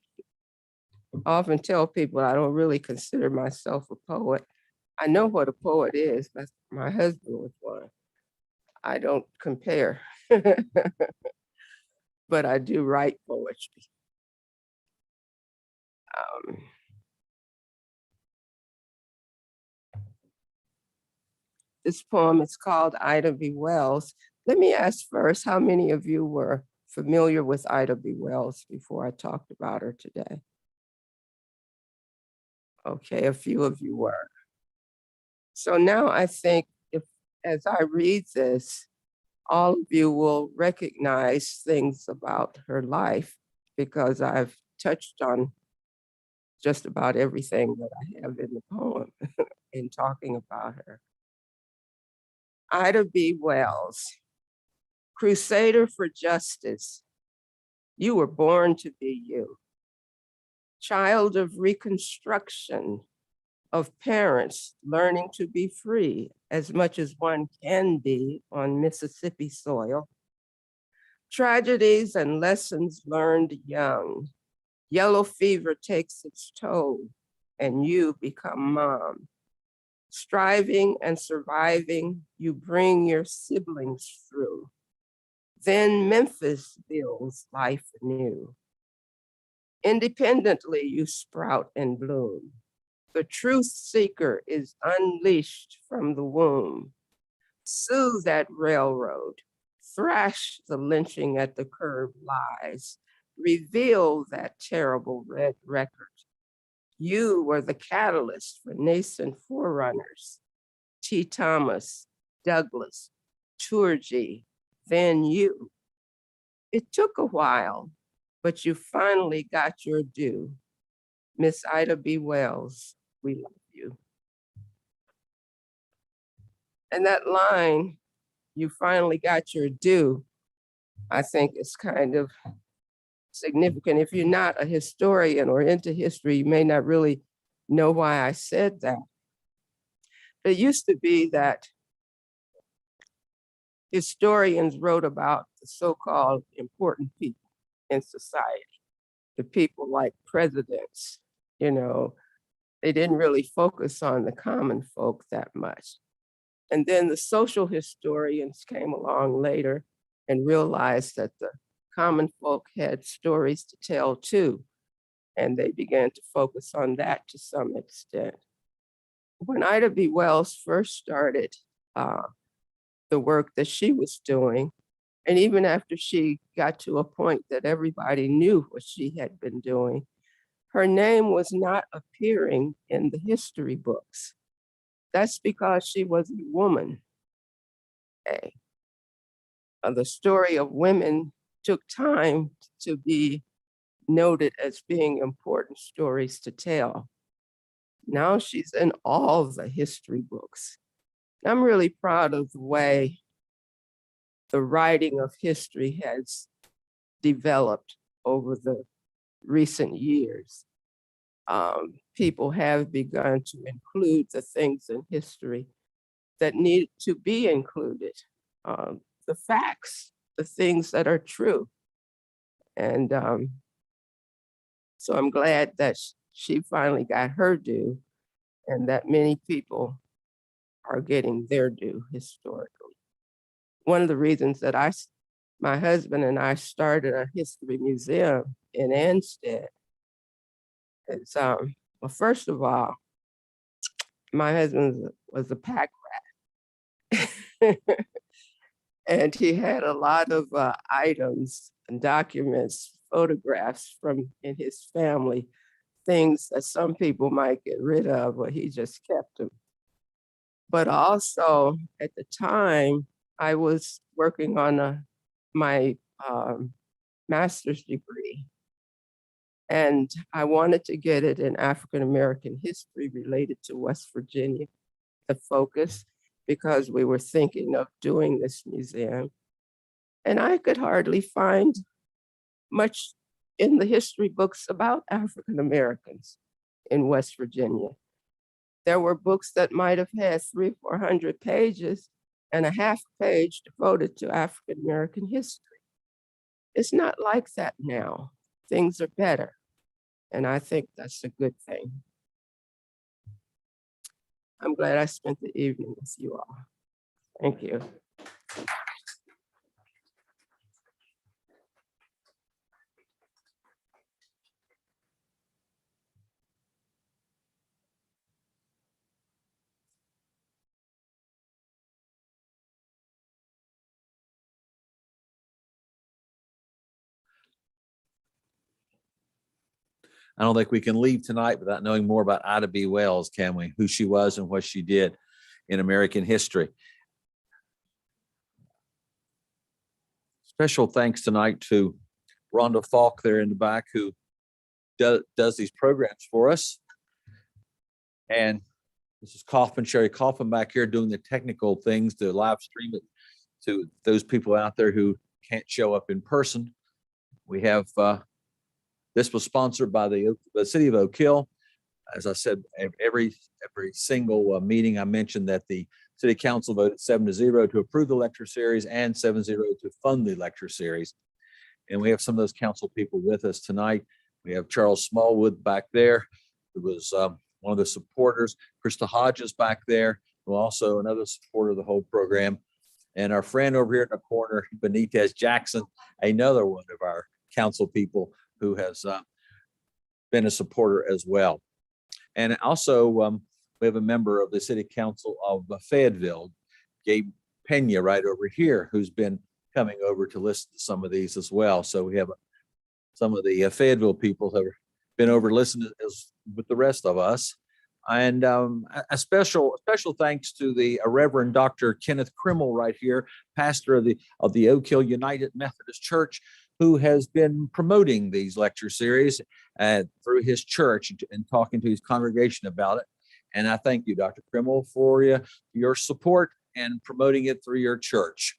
I often tell people I don't really consider myself a poet. I know what a poet is, but my husband was one. I don't compare, but I do write poetry. This poem is called Ida B. Wells. Let me ask first, how many of you were familiar with Ida B. Wells before I talked about her today? Okay, a few of you were. So now I think if, as I read this, all of you will recognize things about her life because I've touched on just about everything that I have in the poem in talking about her. Ida B. Wells, Crusader for justice. You were born to be you. Child of Reconstruction, of parents learning to be free as much as one can be on Mississippi soil. Tragedies and lessons learned young. Yellow fever takes its toll and you become mom. Striving and surviving, you bring your siblings through. Then Memphis builds life anew. Independently, you sprout and bloom. The truth seeker is unleashed from the womb. Sue that railroad, thrash the lynching at the curb lies, reveal that terrible red record. You were the catalyst for nascent forerunners, T. Thomas, Douglas, Turgey, then you. It took a while, but you finally got your due. Miss Ida B. Wells, we love you. And that line, you finally got your due, I think is kind of significant. If you're not a historian or into history, you may not really know why I said that. It used to be that historians wrote about the so-called important people in society, the people like presidents, you know, they didn't really focus on the common folk that much. And then the social historians came along later and realized that the common folk had stories to tell too. And they began to focus on that to some extent. When Ida B. Wells first started the work that she was doing, and even after she got to a point that everybody knew what she had been doing, her name was not appearing in the history books. That's because she was a woman. Okay. The story of women took time to be noted as being important stories to tell. Now she's in all the history books. I'm really proud of the way the writing of history has developed over the recent years. People have begun to include the things in history that need to be included, the facts, the things that are true. And so I'm glad that she finally got her due and that many people are getting their due historically. One of the reasons that I my husband and I started a history museum in Anstead. It's, well, first of all, my husband was a pack rat. And he had a lot of items and documents, photographs from in his family, things that some people might get rid of, but he just kept them. But also at the time, I was working on my master's degree. And I wanted to get it in African-American history related to West Virginia, the focus, because we were thinking of doing this museum. And I could hardly find much in the history books about African-Americans in West Virginia. There were books that might have had 300 or 400 pages and a half page devoted to African-American history. It's not like that now. Things are better. And I think that's a good thing. I'm glad I spent the evening with you all. Thank you. I don't think we can leave tonight without knowing more about Ida B. Wells, can we? Who she was and what she did in American history. Special thanks tonight to Rhonda Falk there in the back, who does these programs for us. And this is Sherry Kaufman back here doing the technical things to live stream it to those people out there who can't show up in person. We have this was sponsored by the city of Oak Hill. As I said, every single meeting I mentioned that the city council voted 7-0 to approve the lecture series and 7-0 to fund the lecture series. And we have some of those council people with us tonight. We have Charles Smallwood back there, who was one of the supporters. Krista Hodges back there, who also another supporter of the whole program. And our friend over here in the corner, Benitez Jackson, another one of our council people who has been a supporter as well. And also we have a member of the city council of Fayetteville, Gabe Pena, right over here, who's been coming over to listen to some of these as well. So we have some of the Fayetteville people have been over listening as with the rest of us. And a special thanks to the Reverend Dr. Kenneth Krimmel right here, pastor of the Oak Hill United Methodist Church, who has been promoting these lecture series through his church and talking to his congregation about it. And I thank you, Dr. Krimmel, for your support and promoting it through your church.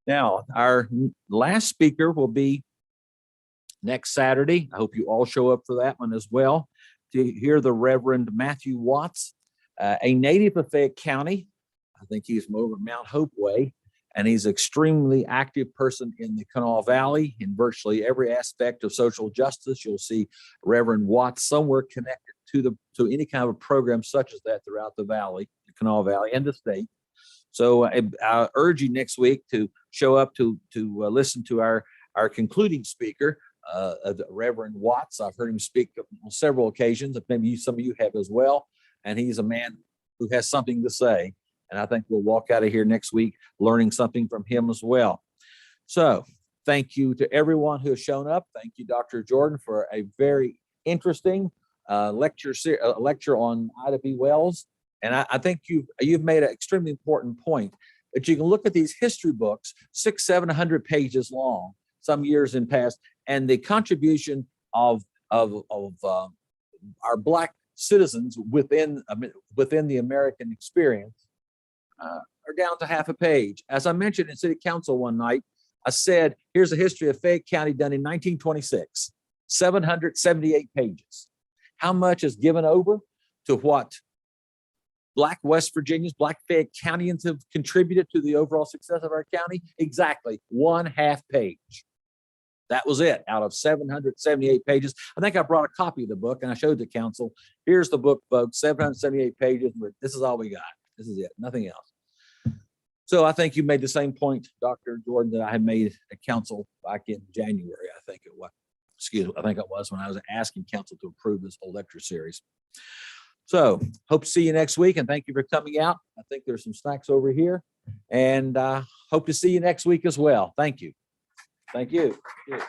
Now, our last speaker will be next Saturday. I hope you all show up for that one as well, to hear the Reverend Matthew Watts, a native of Fayette County. I think he's from over Mount Hope way, and he's an extremely active person in the Kanawha Valley in virtually every aspect of social justice. You'll see Reverend Watts somewhere connected to any kind of a program such as that throughout the valley, the Kanawha Valley and the state. So I urge you next week to show up to listen to our concluding speaker, Reverend Watts. I've heard him speak on several occasions. Maybe some of you have as well. And he's a man who has something to say. And I think we'll walk out of here next week learning something from him as well. So thank you to everyone who has shown up. Thank you, Dr. Jordan, for a very interesting lecture on Ida B. Wells. And I think you've made an extremely important point that you can look at these history books, 600-700 pages long, some years in past, and the contribution of our Black citizens within the American experience are down to half a page. As I mentioned in City Council one night, I said, here's a history of Fayette County done in 1926, 778 pages. How much is given over to what Black West Virginians, Black Fayette Countyans have contributed to the overall success of our county? Exactly 1/2 page. That was it out of 778 pages. I think I brought a copy of the book and I showed the council. Here's the book, folks, 778 pages. But this is all we got. This is it, nothing else. So I think you made the same point, Dr. Jordan, that I had made at council back in January. I think it was, excuse me, I think it was when I was asking council to approve this whole lecture series. So hope to see you next week and thank you for coming out. I think there's some snacks over here and hope to see you next week as well. Thank you. Thank you. Thank you.